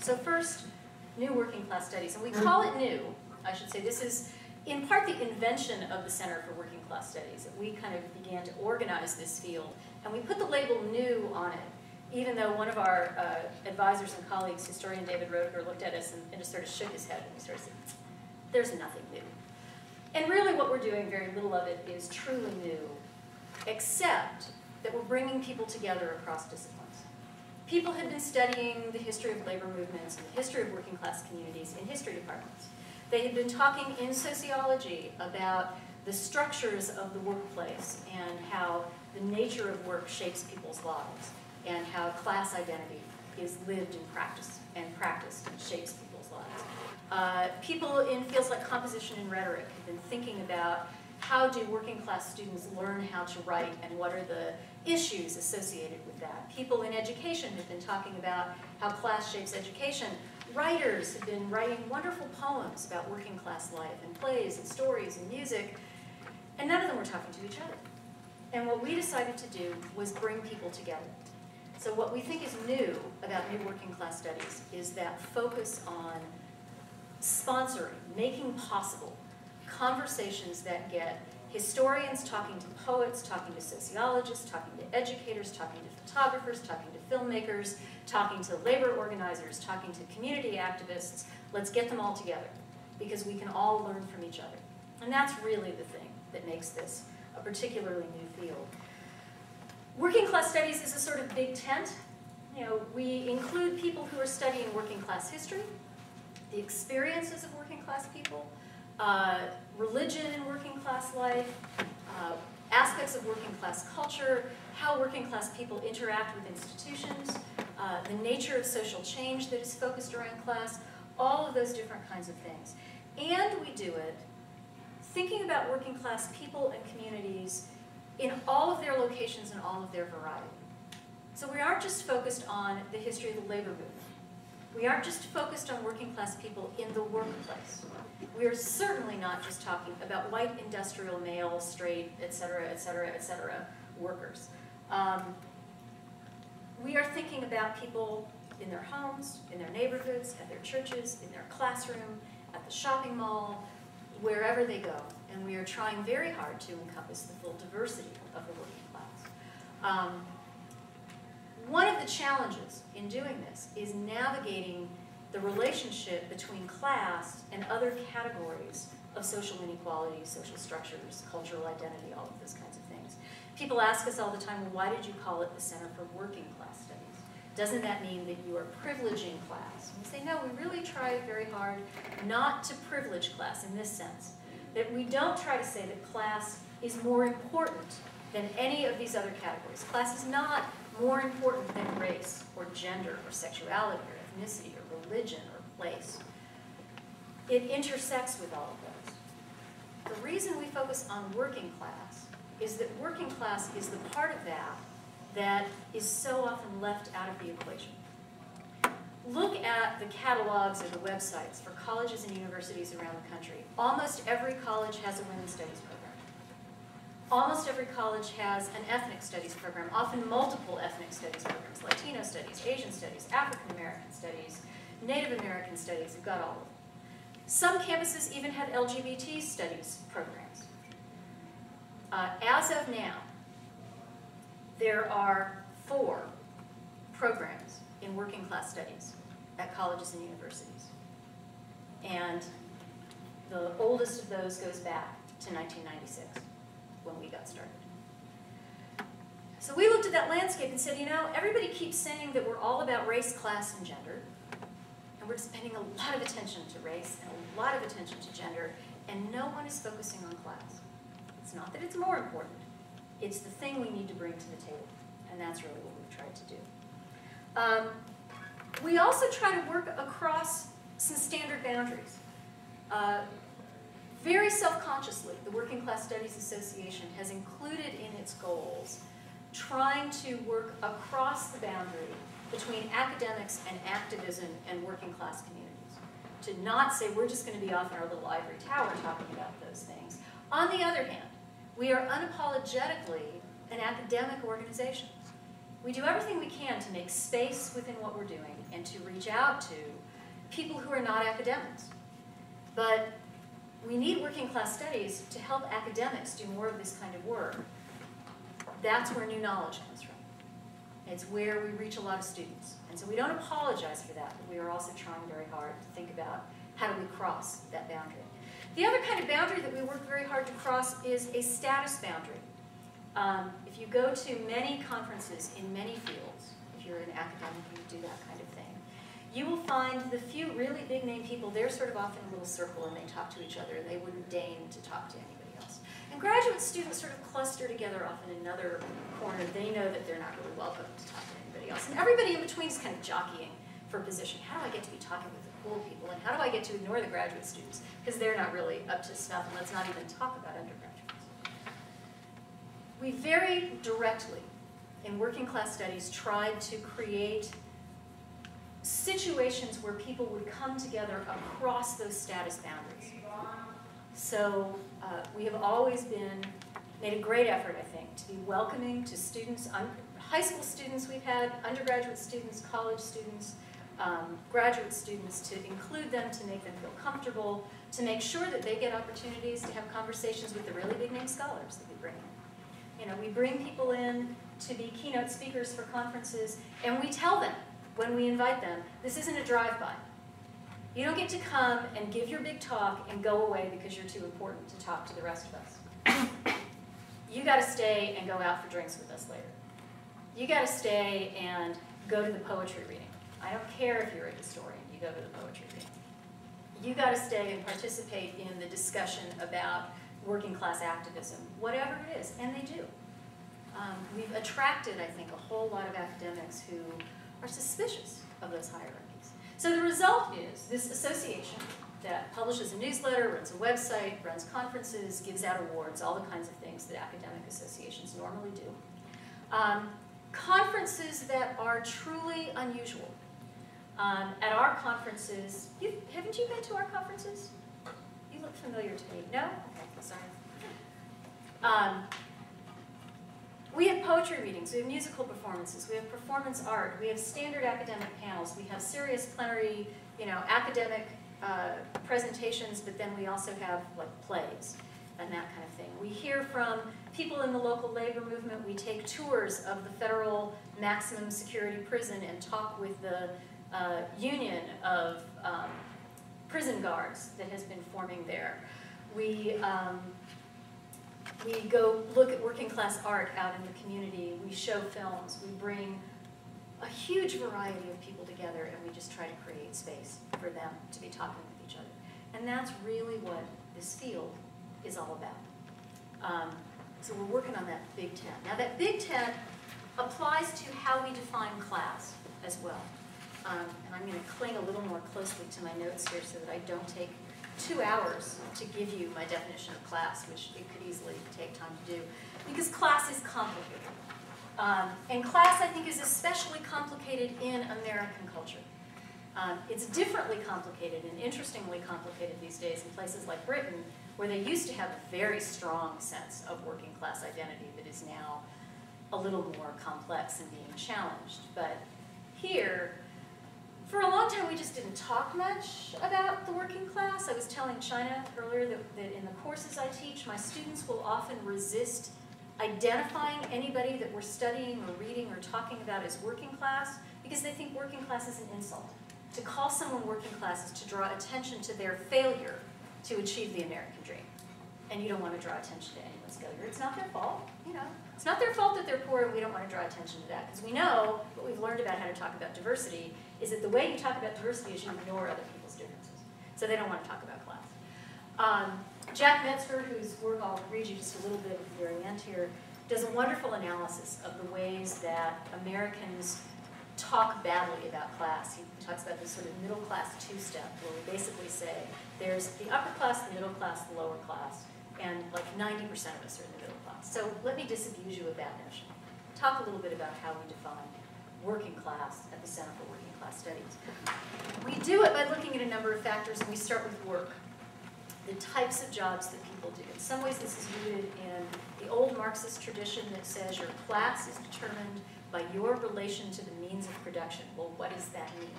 So first, new working class studies. And we call it new, I should say. This is in part the invention of the Center for Working Class Studies. We kind of began to organize this field. And we put the label new on it, even though one of our advisors and colleagues, historian David Roediger, looked at us and just sort of shook his head and he started saying, there's nothing new. And really what we're doing, very little of it, is truly new, except that we're bringing people together across disciplines. People had been studying the history of labor movements and the history of working class communities in history departments. They had been talking in sociology about the structures of the workplace and how the nature of work shapes people's lives and how class identity is lived in practice and shapes people's lives. People in fields like composition and rhetoric have been thinking about how do working class students learn how to write and what are the issues associated with that. People in education have been talking about how class shapes education. Writers have been writing wonderful poems about working class life and plays and stories and music, and none of them were talking to each other. And what we decided to do was bring people together. So what we think is new about new working class studies is that focus on sponsoring, making possible conversations that get historians talking to poets, talking to sociologists, talking to educators, talking to photographers, talking to filmmakers, talking to labor organizers, talking to community activists. Let's get them all together because we can all learn from each other. And that's really the thing that makes this a particularly new field. Working class studies is a sort of big tent. You know, we include people who are studying working class history, the experiences of working class people, religion in working class life, aspects of working class culture, how working class people interact with institutions, the nature of social change that is focused around class, all of those different kinds of things. And we do it thinking about working class people and communities in all of their locations and all of their variety. So we aren't just focused on the history of the labor movement. We aren't just focused on working class people in the workplace. We are certainly not just talking about white industrial male, straight, et cetera, workers. We are thinking about people in their homes, in their neighborhoods, at their churches, in their classroom, at the shopping mall, wherever they go. And we are trying very hard to encompass the full diversity of the working class. One of the challenges in doing this is navigating the relationship between class and other categories of social inequality, social structures, cultural identity, all of those kinds of things. People ask us all the time, well, why did you call it the Center for Working Class Studies? Doesn't that mean that you are privileging class? And we say, no, we really try very hard not to privilege class in this sense, that we don't try to say that class is more important than any of these other categories. Class is not more important than race or gender or sexuality or ethnicity or religion or place. It intersects with all of those. The reason we focus on working class is that working class is the part of that that is so often left out of the equation. Look at the catalogs or the websites for colleges and universities around the country. Almost every college has a women's studies program. Almost every college has an ethnic studies program, often multiple ethnic studies programs, Latino studies, Asian studies, African American studies, Native American studies, you've got all of them. Some campuses even have LGBT studies programs. As of now, there are 4 programs in working class studies at colleges and universities. And the oldest of those goes back to 1996, when we got started. So we looked at that landscape and said, you know, everybody keeps saying that we're all about race, class, and gender, and we're spending a lot of attention to race and a lot of attention to gender, and no one is focusing on class. It's not that it's more important, it's the thing we need to bring to the table, and that's really what we've tried to do. We also try to work across some standard boundaries. Very self-consciously, the Working Class Studies Association has included in its goals trying to work across the boundary between academics and activism and working class communities. To not say we're just going to be off in our little ivory tower talking about those things. On the other hand, we are unapologetically an academic organization. We do everything we can to make space within what we're doing and to reach out to people who are not academics. But we need working class studies to help academics do more of this kind of work. That's where new knowledge comes from. It's where we reach a lot of students. And so we don't apologize for that, but we are also trying very hard to think about how do we cross that boundary. The other kind of boundary that we work very hard to cross is a status boundary. If you go to many conferences in many fields, if you're an academic and you do that kind of thing, you will find the few really big name people, they're sort of off in a little circle and they talk to each other and they wouldn't deign to talk to anybody else. And graduate students sort of cluster together off in another corner. They know that they're not really welcome to talk to anybody else. And everybody in between is kind of jockeying for position. How do I get to be talking with the cool people? And how do I get to ignore the graduate students? Because they're not really up to snuff, and let's not even talk about undergraduates. We very directly, in working class studies, tried to create situations where people would come together across those status boundaries. So we have always made a great effort, I think, to be welcoming to students, high school students we've had, undergraduate students, college students, graduate students, to include them, to make them feel comfortable, to make sure that they get opportunities to have conversations with the really big name scholars that we bring in. You know, we bring people in to be keynote speakers for conferences, and we tell them, when we invite them, this isn't a drive-by. You don't get to come and give your big talk and go away because you're too important to talk to the rest of us. You got to stay and go out for drinks with us later. You got to stay and go to the poetry reading. I don't care if you're a historian, you go to the poetry reading. You got to stay and participate in the discussion about working class activism, whatever it is, and they do. We've attracted, I think, a whole lot of academics who are suspicious of those hierarchies. So the result is this association that publishes a newsletter, runs a website, runs conferences, gives out awards, all the kinds of things that academic associations normally do. Conferences that are truly unusual. At our conferences, haven't you been to our conferences? You look familiar to me. No? Okay, sorry. We have poetry readings, we have musical performances, we have performance art, we have standard academic panels, we have serious plenary, academic presentations, but then we also have like plays and that kind of thing. We hear from people in the local labor movement. We take tours of the federal maximum security prison and talk with the union of prison guards that has been forming there. We go look at working class art out in the community. We show films. We bring a huge variety of people together, and we just try to create space for them to be talking with each other. And that's really what this field is all about. So we're working on that big tent. Now that big tent applies to how we define class as well. And I'm going to cling a little more closely to my notes here so that I don't take 2 hours to give you my definition of class, which it could easily take time to do, because class is complicated. And class, I think, is especially complicated in American culture. It's differently complicated and interestingly complicated these days in places like Britain, where they used to have a very strong sense of working class identity that is now a little more complex and being challenged. But here, for a long time, we just didn't talk much about the working class. I was telling China earlier that in the courses I teach, my students will often resist identifying anybody that we're studying or reading or talking about as working class because they think working class is an insult. To call someone working class is to draw attention to their failure to achieve the American dream. And you don't want to draw attention to anyone's failure. It's not their fault, It's not their fault that they're poor, and we don't want to draw attention to that. Because we know what we've learned about how to talk about diversity is that the way you talk about diversity is you ignore other people's differences. So they don't want to talk about class. Jack Metzger, whose work I'll read you just a little bit at the very end here, does a wonderful analysis of the ways that Americans talk badly about class. He talks about this sort of middle class two-step, where we basically say there's the upper class, the middle class, the lower class, and like 90% of us are in the middle class. So let me disabuse you of that notion. Talk a little bit about how we define working class at the Center for Working Class Studies. We do it by looking at a number of factors, and we start with work. The types of jobs that people do. In some ways, this is rooted in the old Marxist tradition that says your class is determined by your relation to the means of production. Well, what does that mean?